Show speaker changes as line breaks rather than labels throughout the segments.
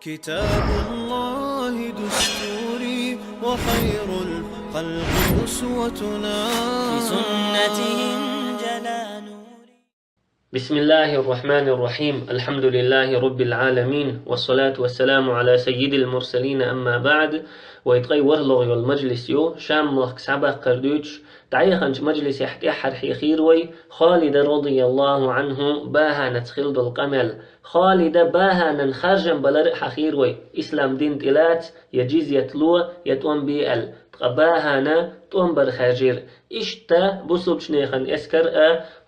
كتاب الله دستوري وخير الخلق أسوتنا
في سنتهم جلا نوري.
بسم الله الرحمن الرحيم. الحمد لله رب العالمين، والصلاة والسلام على سيد المرسلين. أما بعد، ويتغي ورلغ المجلس شام ملخ سعبه قردوش تعيخنش مجلس يحتي حرحي خيروي خالد رضي الله عنه باها نتخلد القمل خالد باها ننخرجن بلر حخيروي إسلام دين تلات يجيز يتلو يتوان بيئل تقباها نا توان برخاجير إشتا بوصل شنيخن اسكر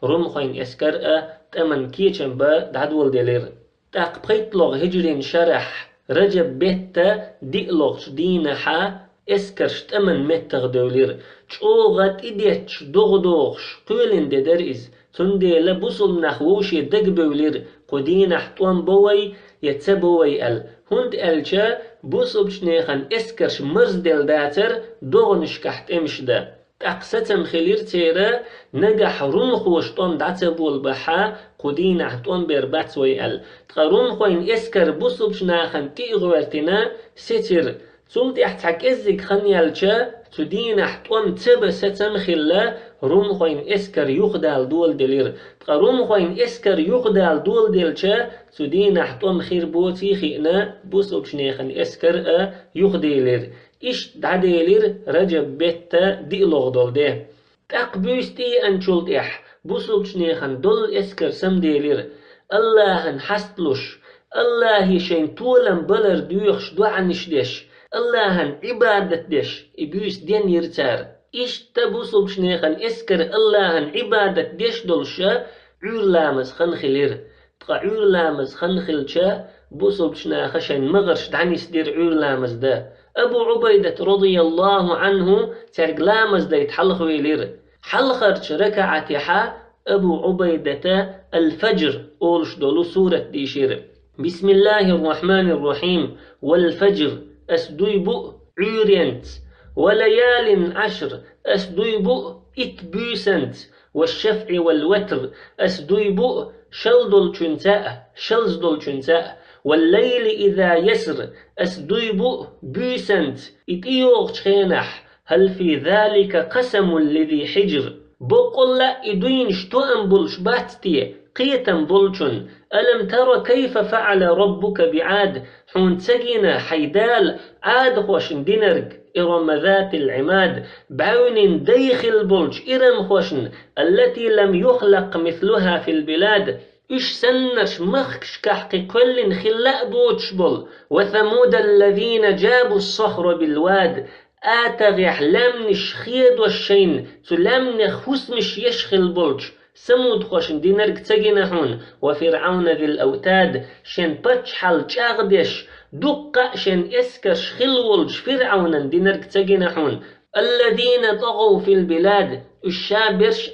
رمخين اسكر تمن كيچن با دعدول دلير تاق بخيطلغ هجرين شرح رجب بيتا ديقلغش دينحا اسكرش تمن متغ دولير چوغت إديتش دوغدوغش قولن دي درئز تندي لبوصل نخوشي دق بولير قدينح توان بوي يتسبوي هند الچا بوصل شنيخن اسكرش مرز دل داتر دوغنش كحت امشدا تقستم خلير تيرا نجح رمخوش طون دعتبول بحا قدين عطون بربات ويقل تقرون خوين اسكر بوصب شناخن تيغوارتنا ستر تولت احتحك ازيك خنيالچا تدين احطون تبا ستم خلا رمخوين اسكر يخدال دول دلير تقرون خوين اسكر يخدال دول دلچا تدين احطون خير بوتي خينا بوصب شناخن اسكر يخديلير إش دعديلير رجب بيتا دي لغدول ده تقبيستي أنشولت إح بوصل شنيخن دول إسكر سمديلير اللهن حستلوش الله شين طولن بلر ديوخش دوعنش ديش اللهن عبادة ديش إبيوس دين يرتار إش تبوصل شنيخن إسكر اللهن عبادة ديش دولشا عور لامز خنخلير تقا عور لامز خنخلشا بوصل شناخشين مغرش دعنيس دير عور لامز ده أبو عبيدة رضي الله عنه ترق لامز دا يتحلخ ويلير حلخرش ركعتها أبو عبيدة الفجر أولش دولو سورة ديشير بسم الله الرحمن الرحيم والفجر أسدويبو عيرينت وليال عشر أسدويبو إتبوسنت والشفع والوتر أسدويبو شلدل چنتاء شلزدل چنتاء والليل إذا يسر أسدويبو بيسنت إتيوغ خينح هل في ذلك قسم الذي حجر بقول لا إدوين شتوأن بلش باتتي قيتن بلشن ألم ترى كيف فعل ربك بعاد حون تسقينا حيدال عاد خوشن دينرق إرم ذات العماد بعون ديخل بلش إرم خوشن التي لم يخلق مثلها في البلاد إش سنش مخش كحق كل خلاء بوتشبل وثمود الذين جابوا الصخر بالواد آتغيح لمنش خيد والشين تلمنخ خسمش يشخل بلج سمود خوشن دينرق تجنحون وفرعون ذي الأوتاد شن بتشحل جاغدش دقة شن اسكش خلولج فرعون دينرق تجنحون الذين طغوا في البلاد الشابرش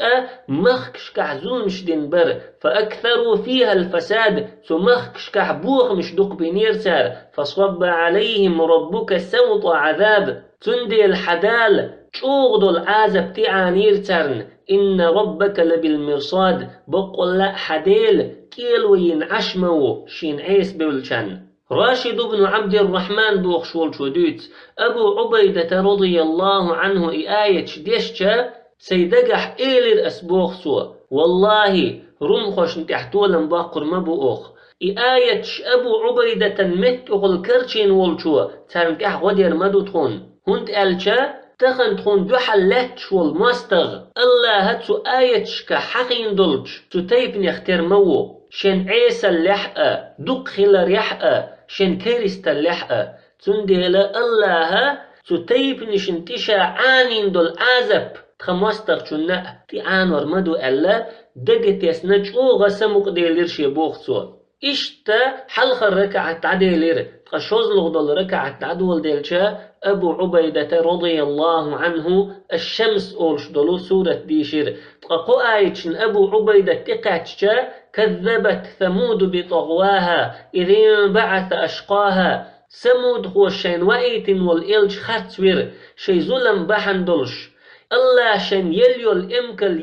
مخكش كحزون مش دنبر فأكثروا فيها الفساد سمخكش كحبوخ مش دق بنيرتار فصب عليهم ربك سوط عذاب تندي الحدال شوغدو العازب تعانيرترن إن ربك لبالمرصاد بقول لا حديل كيلوين عشمو شين عيس بولشان راشد بن عبد الرحمن دوخ شول شودوت أبو عبيدة رضي الله عنه آية ديشتا سيدقح إيلر أسبوخ سوا والله رمخوش نتحتولن باقر مبوخ آية أبو عبيدة متغ الكرشين والشوا ترنكح ودير مدوتخون هند ألشا تخن تخون جحلتش والمستغ الله هاتسو آيتش كحقين دولج تتيب نختار مو شن عيسى اللحقة دق خلال يحقة شن كريست اللحقة تنديلا الله تتيب نشنتشا عانين دول عازب تخمستغ چنة تيعانور مدو ألا دقت يسنج او غسمق ديلير شيبوخسو إشتا حلخ الركعة عديلير تخشوز لغضل ركعة عدول ديلشا أبو عبيدة رضي الله عنه الشمس أولش دولو سورة ديشير تقو آيتشن أبو عبيدة تقاتشا كذبت ثمود بطغواها إذ انبعث أشقاها سمود هو الشين وإيتن والإلج خاتوير شي ظلم بحن دولش الله شن يليول امكل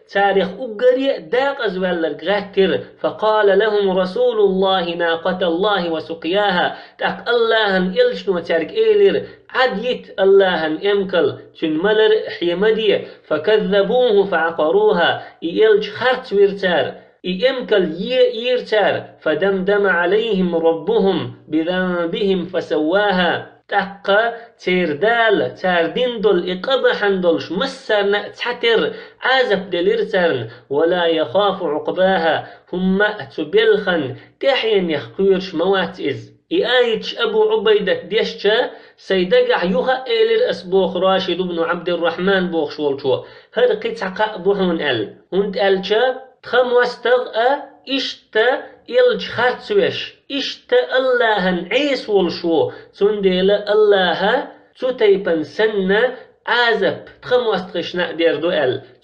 تاريخ أقري داق أزوال غاتر فقال لهم رسول الله ناقة الله وسقياها تاك الله إلشنو تارك إيلر عديت الله امكل تنملر حيمدي فكذبوه فعقروها إلش خرط ويرتار إمكل يرتار فدمدم عليهم ربهم بذنبهم فسواها تاق تيردال تاردندل إقبحندلش مسرنا تحتر عازب دليرترن ولا يخاف عقباها هم تبلخن تحين يخيرش موات إآيتش أبو عبيدة ديشتا سيدقع يوها إيلر أسبوخ راشد بن عبد الرحمن بوخ شولشو هر قطعق بوحون هند ألشا تخم واستغأ إشتا إلج خاتسوش إشتا اللهن عيس والشو تنديل الله تتيبن سنة عازب تخم واستغشنا ديردو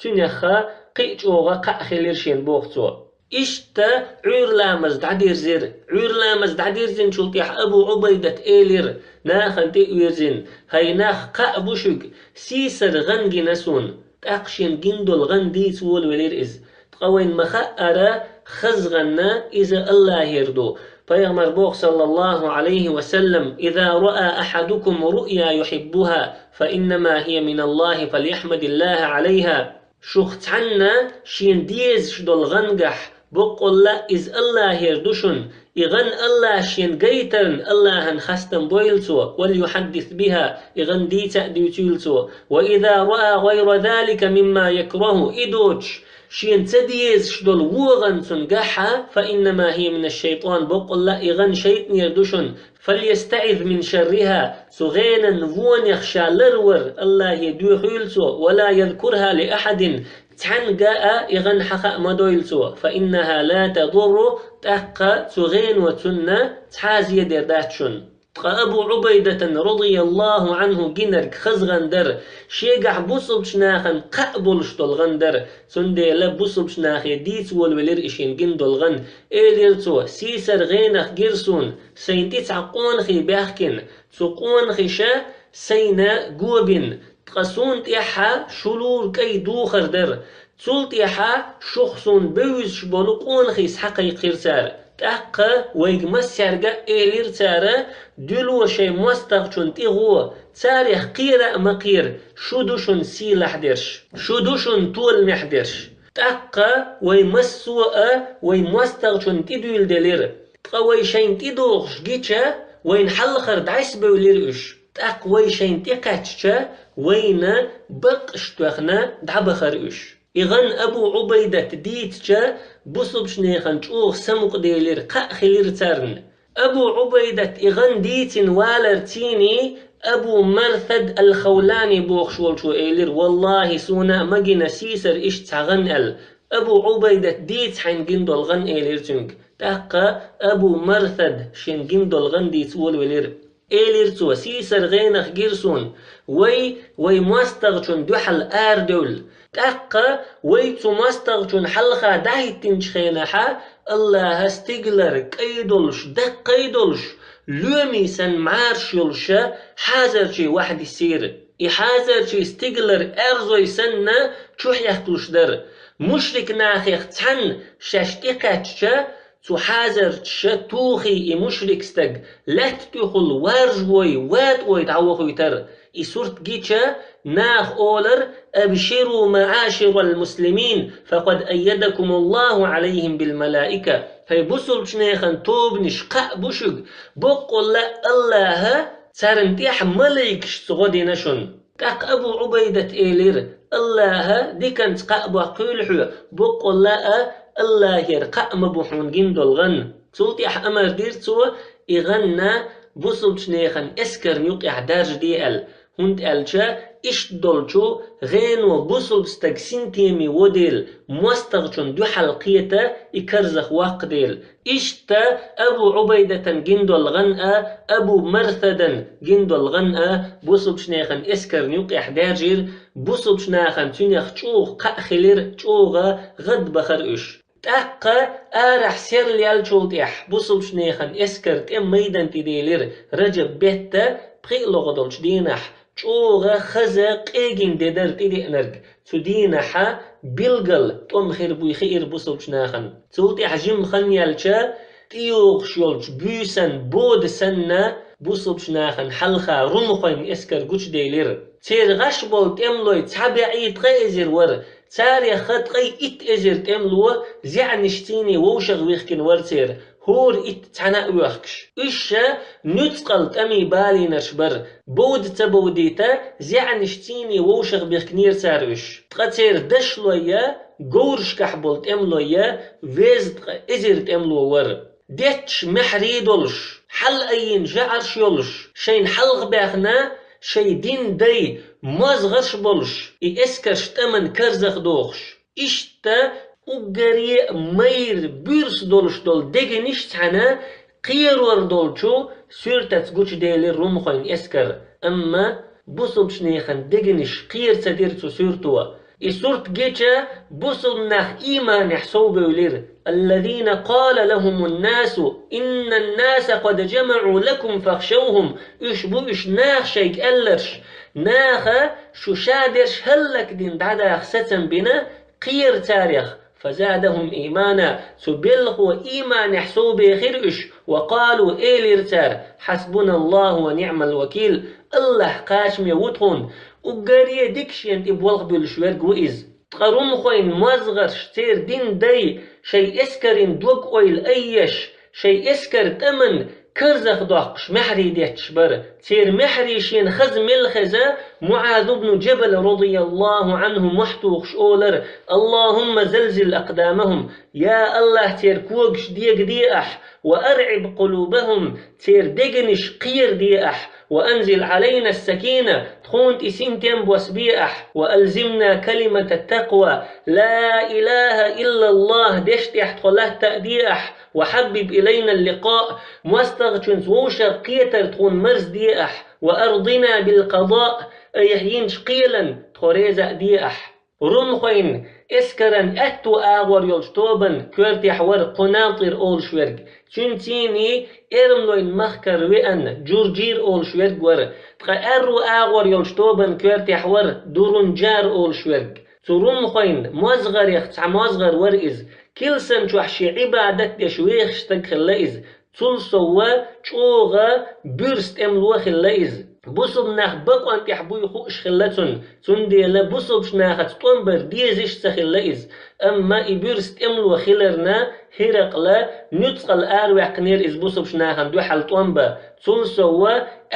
تنيخا قيج أوغا قاخليرشين بوختو إشتا عير لامز دعدير زير عير لامز دعدير زين شلطيح أبو عبيدة إيلر ناخن تئوير زين هاي ناخ قابوشق سيسر غنجي نسون تاقشين جندل غنديس والولير إز تقوين مخأرة خزغنا إذا الله يردو فيغمر بوخ صلى الله عليه وسلم إذا رأى أحدكم رؤيا يحبها فإنما هي من الله فليحمد الله عليها شخت عنا شين ديز شدول غنجح بقول لا إز الله يردوشن إغن الله شين قيترن الله هنخستن بويلتو وليحدث بها إغن ديتا ديوتيلتو وإذا رأى غير ذلك مما يكره إدوش شين تديز شدول وغن تنقحها فإنما هي من الشيطان بقول لا إغن شيطن يردوشن فليستعذ من شرها سغينا وون يخشى لرور الله يدوحيلتو ولا يذكرها لأحد تعنقاء إغن حقا مدويلتو فإنها لا تضر تأقى سغين وتنة تحازي درداتشن أبو عبيدة رضي الله عنه جنرك خزغندر شيقع بوصل شناخن قابل شتول غندر سندي لبوصل شناخي ديت والولير إشين جندل غن إيليرتو سيسر غينخ جيرسون سينتي تعقون خي باخكن تقون خيشا سينا قوبن تقسون تيحا شلور كي دوخر در تول تيحا شخصون بوز شبالقون خيس حقي قيرسار تاقا ويق مسيرقا إيلير تارا دلو شي مستغشون تيغو تاريخ قيرا مقير شودوشون سيلح درش شودوشون طول محدرش تاقا وي مسوء وي مستغشون تدويل دلير تقوي شين تدوغش جيتشا وين حلخر دعيس بوليرش تاق وي شين تقاتشا وين بقشتوخنا دعبخرش إغن أبو عبيدة ديتشا بصب شنيخن تشوخ سمق ديلير قاخلير ترن أبو عبيدة إغن ديتن والرتيني أبو مرثد الخولاني بوخ شولشو إيلير والله سونا مجينا سيسر إش تغن أبو عبيدة ديت حين جندل غن إيلير تنك تاقا أبو مرثد شين جندل غن ديت والولير إيلير تو سيسر غينخ جيرسون وي مستغشون دوحل آردول تاقا ويتو مستغشون حلقا دايتن شخينحا الله استقلر قيدولش دق قيدولش لومي سن معارش يلشا حازر شي واحد يسير يحازر شي استقلر ارزو يسنة چوح يختلش در مشرك ناخيخ تحن شاشتقاتشا تو حازر تشا توخي مشرك استق لا تتخل وارجوي وات تعوخي تر إسورت جيتشا ناخ أولر أبشروا معاشر المسلمين فقد أيدكم الله عليهم بالملائكة هاي بسل شنيخن توب نشقاء بشق بقول لا الله سارنتيح ملائكش صغدي نشن تاق أبو عبيدة إيلير الله دي كانت قاء بقولحو بقول لا الله يرقاء مبوحون جندل غن سلطيح أمر ديرتو إغنى بسل شنيخن اسكر نيوقع دارج ديال هند ألشا إش دولشو غين وبوصل بستقسين تيمي وديل مستغشون دو حلقية إكرزخ واقديل إشتا أبو عبيدة جندو الغنأ أبو مرثدا جندو الغنأ بوصل بشناخن إسكر نيوك إحداجير بوصل بشناخن تنيخ تشوغ قاخلير تشوغ غد بخرئش تاقا آرح سير ليال شولتيح بوصل بشناخن إسكر تيم ميدان تديلير رجب بيتا بخي لغدولش دينح چوغا خزا قيجين ديدر تيدي نرق تدين حا بلغل توم خير بوي خير بوصل شناخن تولتي حجم خن يالشا تيوغ شيولش بيسن بود سنة بوصل شناخن حلخا رمخوين اسكر قوش ديلير تير غش بول تملوي تابعي تغيزر ور تاري خط قي ات ازر تملو زعنشتيني ووشغ ويخكن ورتير هور ات تانا ويخكش إشا نتقل تمي بالي نشبر بود تبوديتا زعنشتيني ووشغ بيخكنير ساروش تقتير دشلويا قورش كحبول تملويا ويز ازر تملو ور ديتش محري دولش حل اين جعرش يولش شين حلق باخنا شي دين دي مازغرش بولش اي اسكرش تمن كرزخ دوخش اشتا اقري مير بيرس دولش دول ديگنش تانا قيرور دولشو سورتت قوش ديلي رومخوين اسكر اما بوصل شنيخن ديگنش قير تديرتو سورتوا اي سورت جيچا بوصل ناخ ايمان يحسوب ولير الذين قال لهم الناس إن الناس قد جمعوا لكم فاخشوهم إش ناخ شيك ألرش ناخ شو شادرش هلك دين دادا ستن بنا قير تاريخ فزادهم إيمانا سبلغوا إيمان يحسوا بخيرش وقالوا إيليرتار حسبنا الله ونعم الوكيل الله قاشم يوتخون وقاريه ديكشين تبولغ بالشوير قوئز تقرون خوين مازغرش تير دين داي شي اسكرين دوق اويل ايش شي اسكر تمن كرزخ دوقش محري ديتش بر تير محري شين خز ملخزة معاذ بن جبل رضي الله عنه محتوخش اولر اللهم زلزل اقدامهم يا الله تير كوغش ديق ديأح وارعب قلوبهم تير ديقنش قير ديأح وأنزل علينا السكينة تخونت إسنتم بوسبيح وألزمنا كلمة التقوى لا إله إلا الله دشتح تخلاه تأديح وحبب إلينا اللقاء مستغشن ووشر قيتر تخون مرز ديح وأرضنا بالقضاء أيهين شقيلا تخوريزا ديح رمخين اسكرن اتو اغور يلشتوبن كورتي حور قناطر اول شورج چنتيني ارملوين مخكر وان جورجير اول شورج ور تقا ارو اغور يلشتوبن كورتي حور دورنجار اول شورج ترمخين مازغر يختع مازغر ورئز كلسن شوحشي عبادت يشويخ شتك خلائز تلسوا چوغا برست املو خلائز بوصب ناخ بقو انت يحبوي خوش خلاتون تندي لا بوصب شناخت تنبر ديزيش تخلائز اما إبرست املو خلرنا هرقلا نتقل اروح قنير از بوصب شناخن دو حل تنبا تلسوا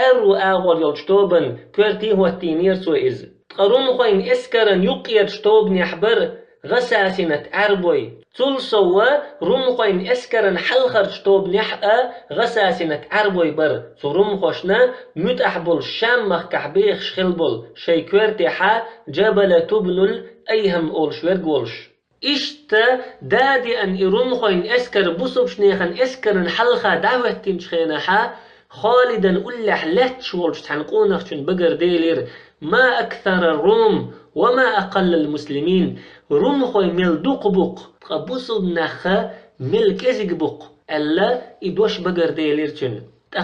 ارو اغور يلشتوبن كورتي هو التينير سو از تقرون خوين اسكرن يقير شتوبن يحبر غساسنة عربوي تلسوا رمخوين اسكرن حلخر شتوب نحقا غساسنة عربوي بر رمخوشنا متأحبل شامخ كحبيخ شخلبل شي كورتحا جبل تبنل ايهم اول شوير قولش اشتا دادي ان رمخوين اسكر بوصب شنيخن اسكرن حلخا دعوة شخينحا خالدا أولح لاتش ولش تحنقونخ شن بقر ديلير ما أكثر الروم وما أقل المسلمين روم خوي مل دوق بوق تقبوصو نخا مل كزق بوق ألا إدوش بقر ديليرتن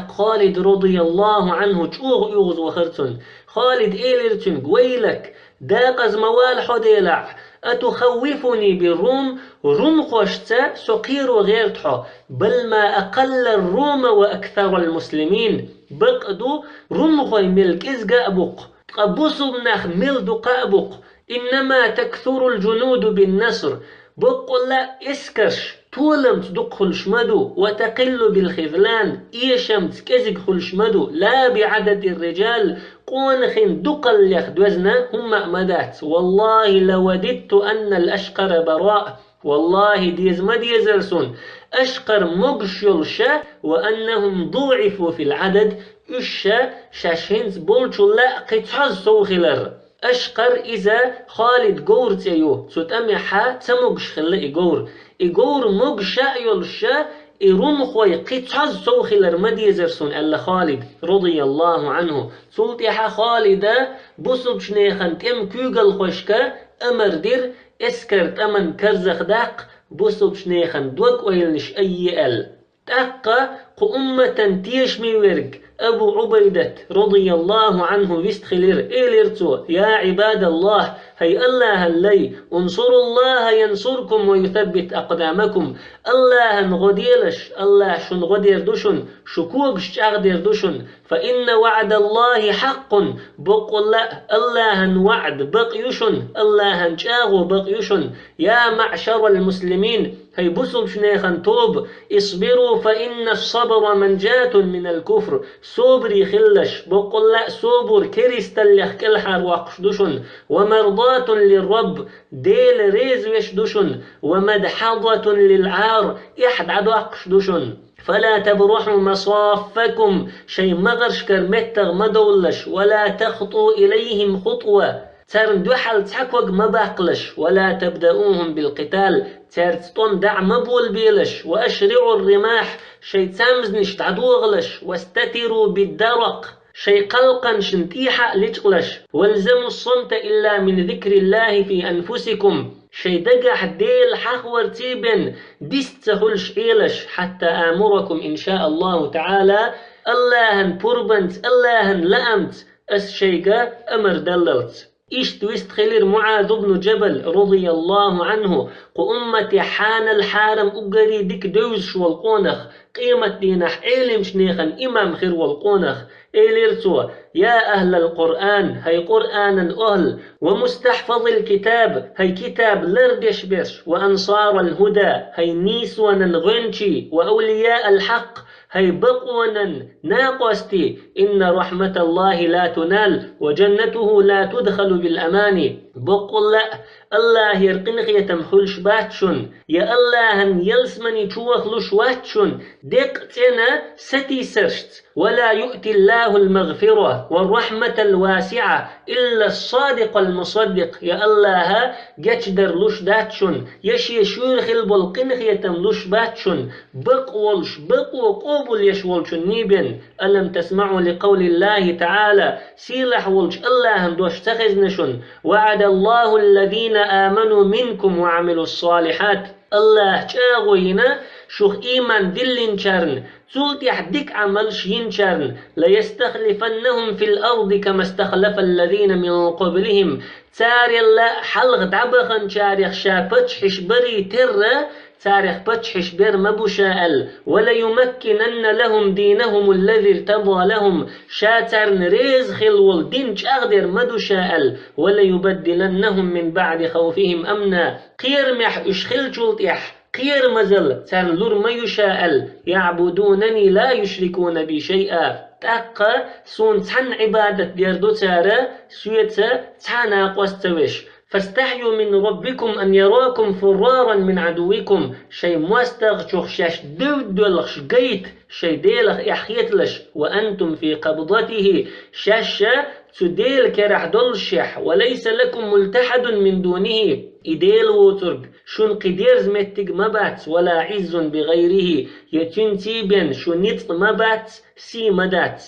خالد رضي الله عنه تشوغ يوغز وخرتن خالد إيليرتن قويلك داقز موال حديلع أتخوفني بالروم روم خوشتا سقير وغيرتحو بل ما أقل الروم وأكثر المسلمين بقدو روم خوي مل كزق بوق تقبوصو نخ مل دقاء بوق إنما تكثر الجنود بالنصر بقول لا اسكرش طولمت دقل شمدو وتقل بالخذلان إيشمت كزق خلشمدو لا بعدد الرجال قونخين دقل يخدوزنا هم أمدات والله لوددت أن الأشقر براء والله ديز ما ديزرسون أشقر مقشلشا وأنهم ضعفوا في العدد إشا شاشينز بولشو لا قتحز سوخلر أشقر إذا خالد قور تيو ستأمحا تمقش خلق قور إقور مقشا يلشا إروم خوي قتحز سوخلر مديزرسون ألا خالد رضي الله عنه سلطيحا خالدا بصب شنيخن تم كوغل خوشكا أمر دير اسكر تمن كرزخ داق بصب شنيخن دوك ويلنش أي أل تأقى قمة تيشمي ورق أبو عبيدة رضي الله عنه ويستخلير إيليرتو يا عباد الله هي الله اللي انصروا الله ينصركم ويثبت أقدامكم الله نغديلش الله شن غدير دوشن شكوبش أغدير دوشن فإن وعد الله حق بقول الله وعد بقيشن الله نشاغو بقيشن يا معشر المسلمين هي بسم شنيخن توب اصبروا فإن الصبر منجاة من الكفر صبري خلش بقول صبر كريستل كالحر وقشدشن ومرضاة للرب ديل ريز ويشدشن ومدحضة للعار إحد عدو وقشدشن فلا تبرحوا مصافكم شي مغرش كرمتغ مدولش ولا تخطوا إليهم خطوة ترن دوحل تحكوك مباقلش ولا تبدأوهم بالقتال ترتطون دع مبول بيلش وأشرعوا الرماح شي تامزنش تعدوغلش واستتروا بالدرق شي قلقا شنتيحة لتغلش والزموا الصمت إلا من ذكر الله في أنفسكم شي دقح ديل حخور تيبن ديستهلش إيلش حتى آمركم إن شاء الله تعالى اللهن بربنت اللهن لأمت الشيقة أمر دللت تويست خلير معاذ بن جبل رضي الله عنه قمت حان الحارم أقري ديك دوش والقونخ قيمة دينح علم شنيخن إمام خير والقونخ إيليرتو يا أهل القرآن هي قرآن أهل ومستحفظ الكتاب هي كتاب لردش بش وأنصار الهدى هي نيسوان غنشي وأولياء الحق هي بقونا ناقستي إن رحمة الله لا تنال وجنته لا تدخل بالأمان بقول لا الله يرقنخ يتمخلش باتشن يا الله يلسمني تشوخلش واتشن دقتنا ستي سرشت ولا يؤتي الله المغفرة والرحمة الواسعة إلا الصادق المصدق يا الله جتدر لش داتشن يشي شورخ البلقنخ يتملش باتشن بقولش بقو قوبل يشولشن نيبن ألم تسمعوا لقول الله تعالى سيلح ولش الله دوش تخزنشن وعد الله الذين آمنوا منكم وعملوا الصالحات الله تشاغوينا شوخ إيمان دلين شرن سولت يحدك عمل شين شرن ليستخلفنهم في الأرض كما استخلف الذين من قبلهم تاري الله حلغ دعبخن شاريخ شابتش حشبري تر تاريخ بتشحش بير مبوشاءل ولا يمكنن لهم دينهم الذي ارتضى لهم شاتر نريز خلول دينش أغدر مدوشاءل ولا يبدلنهم من بعد خوفهم أمنا قير مح اشخل شلطيح قير مزل تار لور ما يشاءل يعبدونني لا يشركون بي شيئا تأقى سون تحن عبادة ديردو تارا سويتا تحنا قوستوش فاستحيوا من ربكم أن يراكم فرارا من عدوكم شي مواستغ شاش دولخش قيت شي ديلخ إحيتلش وأنتم في قبضته شاشة تديل كرح دولشح وليس لكم ملتحد من دونه إديل ووترق شون قديرز متق مبات ولا عز بغيره يتنتيبن شون نطق مبات سي مدات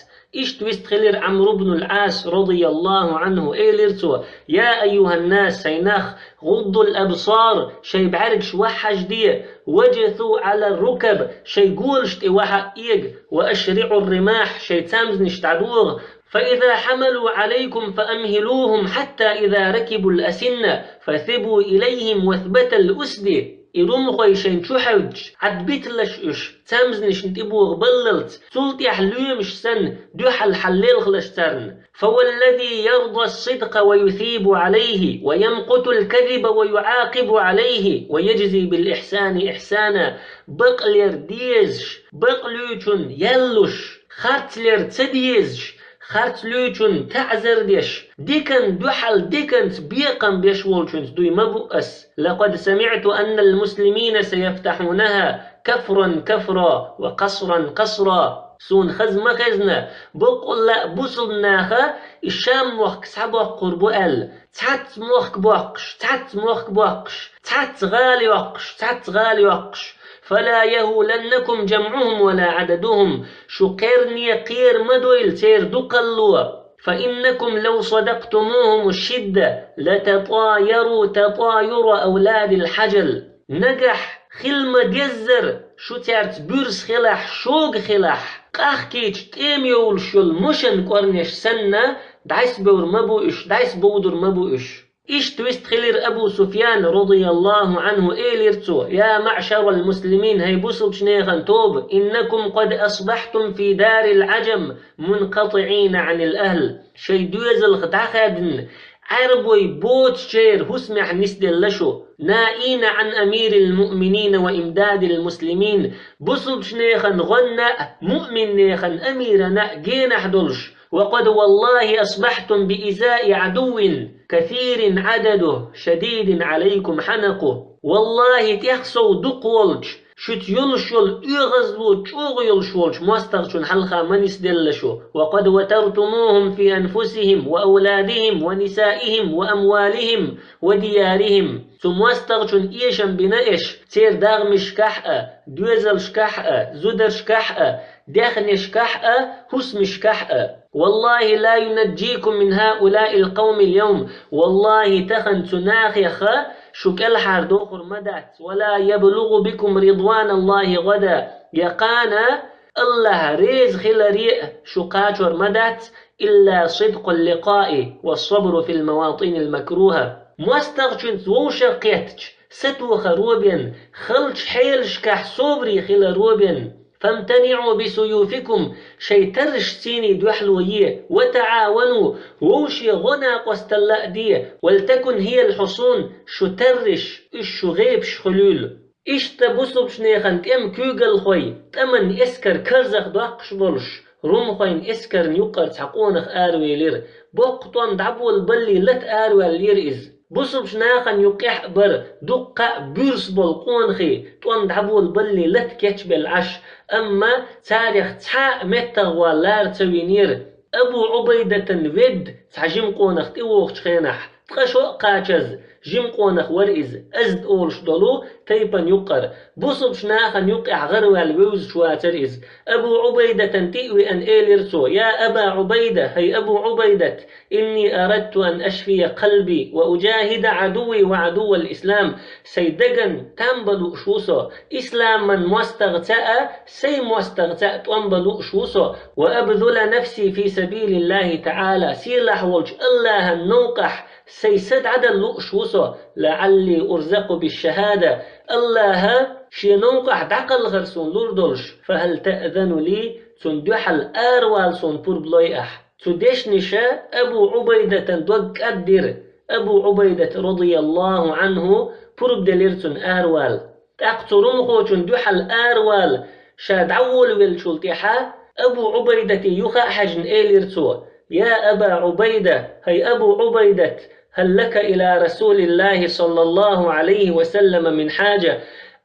تويست خلير عمرو بن العاص رضي الله عنه إيليرتو يا أيها الناس هيناخ غضوا الأبصار شي بعرقش وحش دي وجثوا على الركب شي قولش تيوحا إيق وأشرعوا الرماح شي تامزنش تعدوغ فإذا حملوا عليكم فأمهلوهم حتى إذا ركبوا الأسنة فثبوا إليهم وثبت الأسد إروم خويشين شو حوج عد بيتلش إش تامزنش نتبوغ بللت سلطي حلومش سن دوحل حليل خلشترن فوالذي يرضى الصدق ويثيب عليه ويمقت الكذب ويعاقب عليه ويجزي بالإحسان إحسانا بقلير ديزش بقلوچن يلوش خارتلير تديزش خارتلوچن تعزر ديش ديكن دوحل ديكن بيقن بيشولچن دوي مبؤس لقد سمعت أن المسلمين سيفتحونها كفرا كفرا وقصرا قصرا سون خزمة خزنة بقول لا بوصلناها الشام وقت سحبوا قربو ال تحت موخ بوقش تحت موخ بوقش تحت غالي وقش تحت غالي وقش فلا يهولنكم جمعهم ولا عددهم شو قيرني قير مدويل تير دقلوا فإنكم لو صدقتموهم الشدة لتطايروا تطاير أولاد الحجل نجح خلما جزر شو تعرت بورس خلاح شوق خلاح قاخ كيتش تيم يول شول مشن قرنش سنة دايس بور مبوش دايس بودر مبوش إيش تويست خلير أبو سفيان رضي الله عنه إيليرتو يا معشر المسلمين هي بوصل شنيخن توب إنكم قد أصبحتم في دار العجم منقطعين عن الأهل شي دوزل خدعخدن عربوي بوت شير هسمح نسدل لشو نائين عن أمير المؤمنين وإمداد المسلمين بوصل شنيخن غنى مؤمن نيخن أميرنا جينا حدلش وقد والله أصبحتم بإزاء عدو كثير عدده شديد عليكم حنقه والله تيخسو دقولش شت يلشول يغزلو تشوغ يلشولش مستغشون حلقة منس دلشو وقد وترتموهم في أنفسهم وأولادهم ونسائهم وأموالهم وديارهم ثم مستغشون إيشم بنائش تير داغمش كحأة دوزلش كحأة زدرش كحأة داخنش كحأة هسمش كحأة والله لا ينجيكم من هؤلاء القوم اليوم والله تخن تناخيخ شكل حردوخر مدات ولا يبلغ بكم رضوان الله غدا يقانا الله ريز خلريء شقاجر مدات إلا صدق اللقاء والصبر في المواطن المكروهة مستغشن وشقيتش ستو خروبين خلش حيلش كح صبري خلروبين فامتنعوا بسيوفكم شي ترش سيني دوحلوية وتعاونوا ووشي غنى قستلاء دي ولتكن هي الحصون شو ترش شو غيبش خلول إيش تبصب شنيخن تم كوغل خوي تمن إسكر كرزخ دواقش بولش روم خوين إسكر نيوكر تحقونخ آروي لير بوقتون دعبو البلي لت آروي لير إز بصب شناخن يقيح بر دقة بورس بالقونخي تون دعبو البلي لت كيتش بالعش أما تاريخ تحا متغوى لار توينير أبو عبيدة ود تحجم قونخ تيوخ تخينح تخشو قاچز جيم قونخ ورئز أزد أولش دولو تيبن يقر بصب شناخن يقع غروى الووز شواتر إز أبو عبيدة تيئوي أن إيليرتو يا أبا عبيدة هي أبو عبيدة إني أردت أن أشفي قلبي وأجاهد عدوي وعدو الإسلام سيدقن تنبلو شوسو إسلام من مستغتاء سي مستغتاء تنبلو شوسو وأبذل نفسي في سبيل الله تعالى سيلح والج الله النوقح سيسد عدل لؤشوسو لعلي أرزق بالشهادة الله شينوقح دعقل غرسون لوردولش فهل تأذن لي تندوح الآروال سون بوربلويح تدش نشا أبو عبيدة دوق أدير أبو عبيدة رضي الله عنه بوربدليرتون آروال تأقترمخو تندوح الآروال شاد عول والشلتحا أبو عبيدة يخا حجن إيليرتو يا أبا عبيدة هي أبو عبيدة هل لك إلى رسول الله صلى الله عليه وسلم من حاجة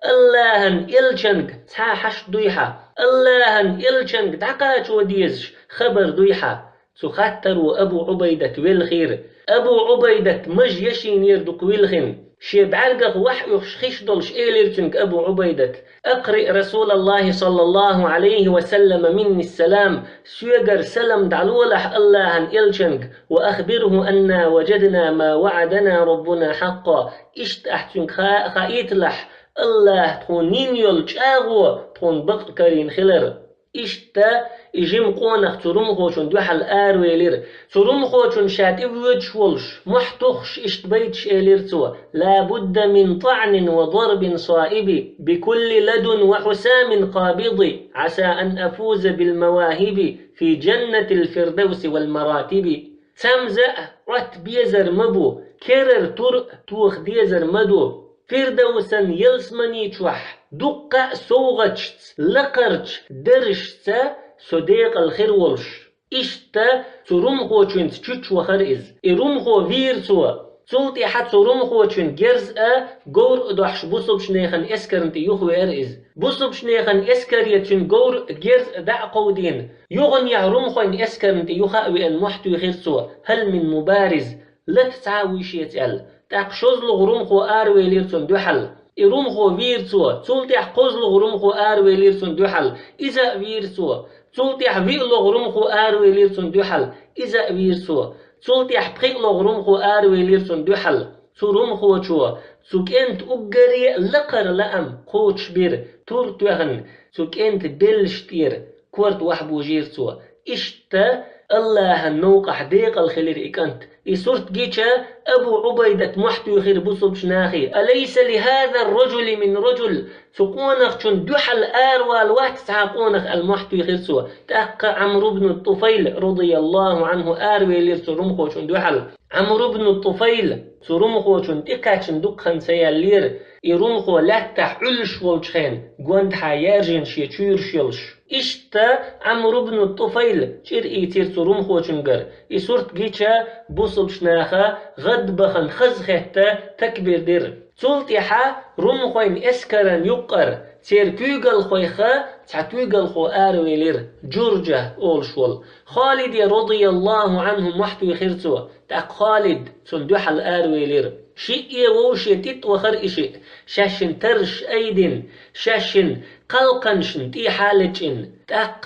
اللهن إلشنك تحاحش دويحة اللهن إلشنك دعقاش وديزش خبر دويحة تخطر أبو عبيدة والخير أبو عبيدة مج يشينير دوك والخن شيب عرقق وحي يخشخش دولش إيليرتنك أبو عبيدة أقرئ رسول الله صلى الله عليه وسلم مني السلام سيقر سلم دعلولح اللهن إلشنك وأخبره أن وجدنا ما وعدنا ربنا حقا إشت أحتنك خايت لح الله تخون نينيول جاغو تخون بقكرين خلر إشتا إجيم قونخ ترمخوشن دوحل آرويلير ترمخوشن شات إبوج ولش محتخش إشت بيتش إليرتو لابد من طعن وضرب صائب بكل لدن وحسام قابض عسى أن أفوز بالمواهب في جنة الفردوس والمراتب تمزأ رت بيزر مبو كرر طرق توخ ديزر مدو فردوسا يلسمني تشوح دقة سوغتش لقرش درشتا صديق الخير ولش إشتا ترمخو چنت چوچ وخرئز إرمخو فيرتوا تلتي حت ترمخو چن جرزأ غور دوحش بوصب شنيخن اسكرنت يخوي أرئز بوصب شنيخن اسكرية چن غور جرز دع قودين يغن يعرمخوين اسكرنت يخاوي أن محتوي خيرتوا هل من مبارز لا تتعاوي شيتال تاقشوز لغرمخو آروي ليرتون دوحل إرمخو فيرتوا تلتح قوزل غرمخو آروي ليرتون دوحل إذا فيرتوا تلتح فيقل غرمخو آروي ليرتون دوحل إذا فيرتوا تلتح بخيقل غرمخو آروي ليرتون دوحل صورم خوشوا سوكنت أجري لقر لأم قوتش بير تور توغن سوكنت بلشتير كورت وحبو جيرتوا إشتا الله النوق حديق الخلير إكنت إسورت جيتشا أبو عبيدة محتو خير بصب شناخي أليس لهذا الرجل من رجل سقونخ شن دحل آروال واحد ساقونخ المحتو خير سوا تأقى عمرو بن الطفيل رضي الله عنه آروي لير سرمخو شن دحل عمرو بن الطفيل سرمخو شن تقاتشن دقخن سيالير إرمخو لاتح علش والشخين قوند حيارجن شيتشير شيلش إشتا عمرو بن الطفيل شير إيتير سرمخو شنقر إسورت جيتشا بصب شناخا غد بخن خزختا تكبير دير سلطيحا رمخوين اسكرن يقر تير كوغل خويخا تعتوغل خو آرويلير جرجة أولشول خالد رضي الله عنه محتوي خيرتوا تاق خالد سندوح الآرويلير شيء ووشي تتوخر إشي شاشن ترش أيدين شاشن قلقنشن تي حالجن تاق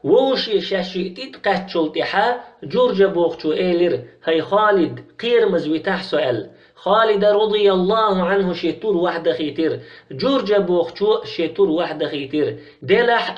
ووشي شاشي تتقاتشول تيحا جرجة بوخشو إيلير هاي خالد قير مزويتاح سؤال خالد رضي الله عنه شيتور واحدة خيتير جورجا بوخشو شيتور واحدة خيتير دلح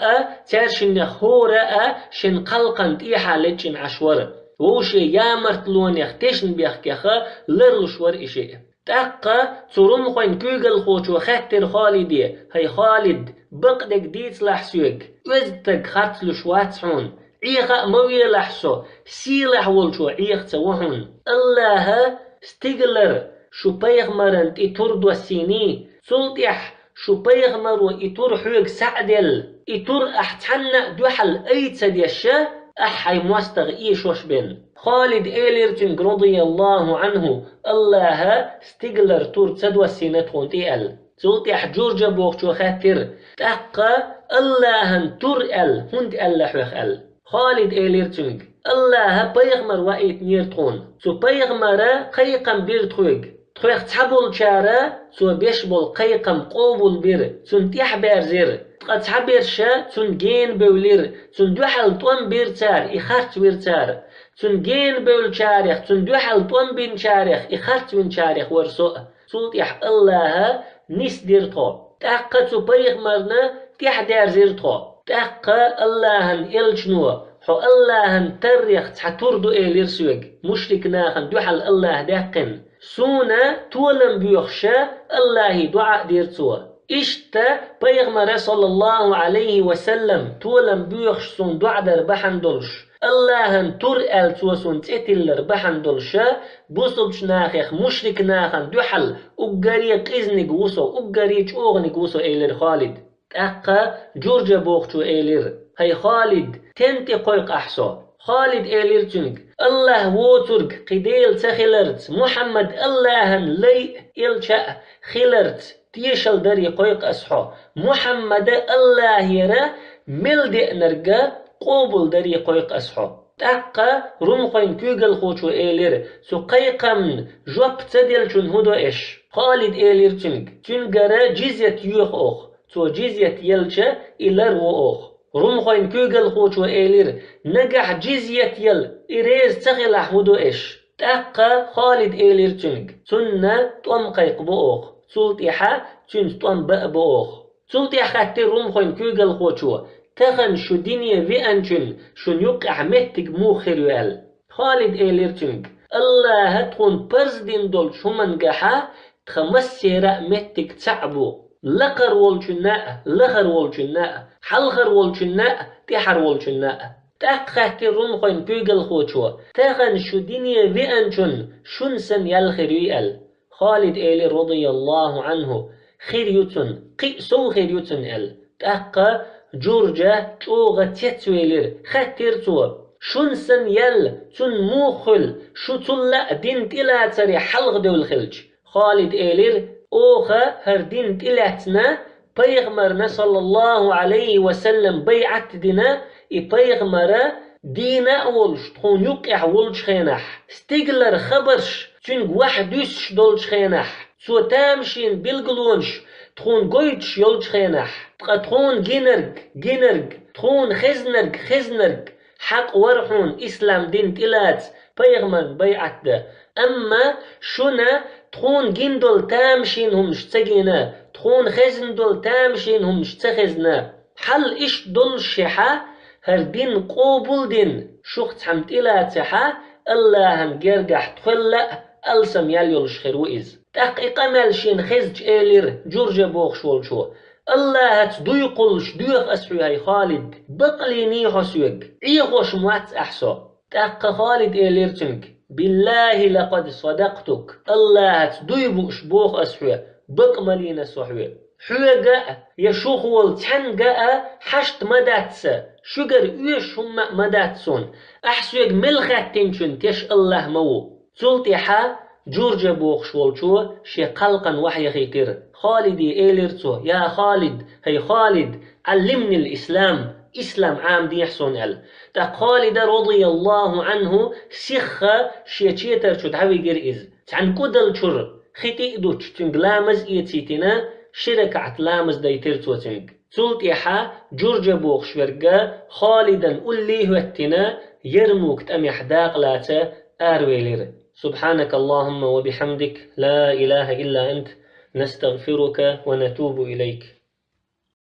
ترشن خورا شن قلقن تي حالجن عشور ووشي يامرت لون يختشن بيخكيخا لرلشور إشي تاقا تورم خوين كوغل خوشو خاتر خالدي هاي خالد بقدك ديت لحسوك وزتك خاتلو شواتسون عيغا موية لحسو سيلح والشو عيغ توهن الله ستيغلر شو بيغمرن إتور دوسيني سلطيح شو بيغمر وإتور حوق سعدل إتور أحتحنا دوحل أيتsa ديشا أحي موستغ إيشوش بن خالد إيليرتن رضي الله عنه الله ستيغلر تور تسدوسينة تخونتيال سلطيح جورجا بوخشو خاتر تاقا الله تور هند حوخ خالد إيليرتن الله بيغمر وإيت نيرتخون سو بيغمر قيقم بير تخويق تحبول شارة سو بيشبول قيقم قوبول بير سن تيح بيرزير تحبير شا سن جين بولير سن دوحل طوم بير تار إخارت بير تار سن جين بول شارخ سن دوحل طوم بين شارخ إخارت بين شارخ ورسوء سلطيح الله نيس ديرتو تاقا سو بيغمرنا تيح ديرزيرتو تاقا الله إلجنو حو الله تريخ تحتوردو إيلير سوق مشرك ناخن دوحل الله داقن سونا تولم بيخشى الله دعاء ديرتوا إشتا بيغمر صلى الله عليه وسلم تولم بيخش سون دعاء در بحندلش الله ترأل توسون تتلر بحندلشا بوصبش ناخيخ مشرك ناخن دوحل أقريق إذنك وصو أقريق أغنك وصو إيلير خالد تأقى جورجا بوخشو إيلير هاي خالد تنتي قويق أحسو خالد إيلير تنك الله ووترك قديل تخلرت محمد الله لي إلشاء خلرت تيشل دري قويق أسحو محمد الله يرى ملد نرقى قوبل دري قويق أسحو تأقى رمقين كوغل خوشو إيلير سو قيقم جواب تدل جن هدو إش خالد إيلير تنك تنقر جزية يوخ أخ سو جزية يلشا إلر وأخ رمخوين كوغل خوشو إيلير نجح جزية يل إريز تخلح هدو إش تأقى خالد إيلير تنك سنة توم قيق بأخ سلطيحة تنس توم بأ بأخ سلطيحة خاتر رمخوين كوغل خوشو تخن شو دنيا في أنشن شن يقع متك موخر يال خالد إيلير تنك الله تكون برزدين دول شو منجحة تخمس سيراء متك تعبو لقر والجناء لغر والجناء حلغر والجناء تحر والجناء تأخت الرمخين كوغل خوشوا تاخن شو دنيا في أنشن شنسن يالخير يال خالد إيلي رضي الله عنه خير يتن قيسو خير يتن ال تأخ جورجا توغة تتويلر خاتر تو شنسن يال تن موخل شو تلا دين تلا تري حلغ دول خلج خالد إيلير أوخا هردين تلاتنا بيغمرنا صلى الله عليه وسلم بيعت دينا بيغمرا دينا أولش تخون يقع ولش خينح ستيغلر خبرش تنق واحد يسش دولش خينح سو تامشين بالقلونش تخون قويتش يولش خينح تخون جينرق تخون خزنرق حق ورحون إسلام دين تلات بيغمر بيعت ده أما شنا تخون جندل تامشين هم نشتغينا تخون خزن دول تامشين هم نشتخزنا حل إيش دول شحا هردين قوبل دين شخت حمت إلا تحا الله هنجرجح تخلق ألسم يليل شخرو إز تحقيق مالشين خزج إيلير جورجا بوخ شول شو الله هتدوي قلش دوخ أسحو هاي خالد بقلي نيحو سوق إيخوش موات أحسو تحق خالد إيلير تنك بالله لقد صدقتك الله هتدوي بوخ أسحو بقملين سحو حوغا يشوخ والتحنغا حشت مداتسا شجر ايش هم مداتسون احسوغ ملخات تنشن تش الله مو سلطيحا جورجا بوخ شولشو شي قلقا وحي خيتر خالدي ايلرتو يا خالد هي خالد علمني الاسلام اسلام عام دي يحسون ال تا خالد رضي الله عنه سيخا شي تشيتر شو دعوي جرئز تعن كودل شر خيتي ادو تشتنغلامز ايتيتنا شركة عتلامز دايتر توتنج سلط يحا جورجا بوخ شورجا خالدا قولي هوتنا يرموك تأمي حداق لاتا آرويلر سبحانك اللهم وبحمدك لا إله إلا أنت نستغفرك ونتوب إليك